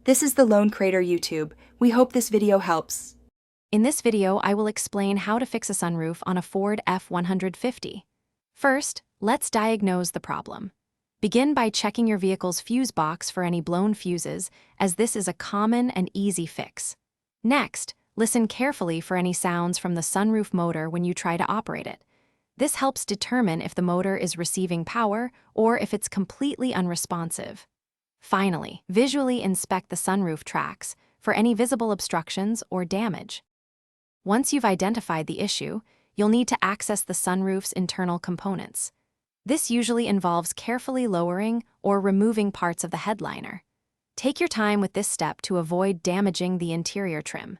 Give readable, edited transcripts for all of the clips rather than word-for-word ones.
This is the Lone Crater YouTube. We hope this video helps. In this video, I will explain how to fix a sunroof on a Ford F150. First, let's diagnose the problem. Begin by checking your vehicle's fuse box for any blown fuses, as this is a common and easy fix. Next, listen carefully for any sounds from the sunroof motor when you try to operate it. This helps determine if the motor is receiving power or if it's completely unresponsive. Finally, visually inspect the sunroof tracks for any visible obstructions or damage. Once you've identified the issue, you'll need to access the sunroof's internal components. This usually involves carefully lowering or removing parts of the headliner. Take your time with this step to avoid damaging the interior trim.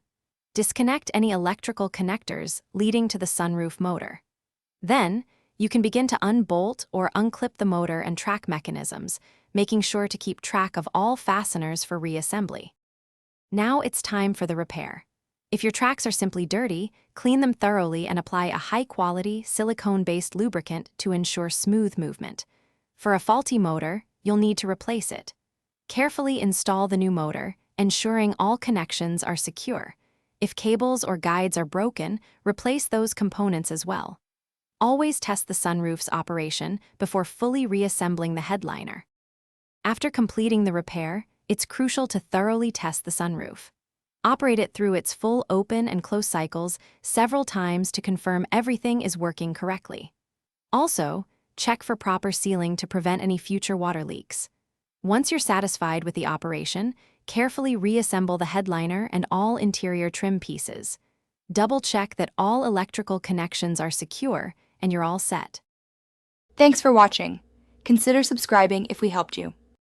Disconnect any electrical connectors leading to the sunroof motor. Then, you can begin to unbolt or unclip the motor and track mechanisms, making sure to keep track of all fasteners for reassembly. Now it's time for the repair. If your tracks are simply dirty, clean them thoroughly and apply a high-quality, silicone-based lubricant to ensure smooth movement. For a faulty motor, you'll need to replace it. Carefully install the new motor, ensuring all connections are secure. If cables or guides are broken, replace those components as well. Always test the sunroof's operation before fully reassembling the headliner. After completing the repair, it's crucial to thoroughly test the sunroof. Operate it through its full open and close cycles several times to confirm everything is working correctly. Also, check for proper sealing to prevent any future water leaks. Once you're satisfied with the operation, carefully reassemble the headliner and all interior trim pieces. Double-check that all electrical connections are secure and you're all set. Thanks for watching. Consider subscribing if we helped you.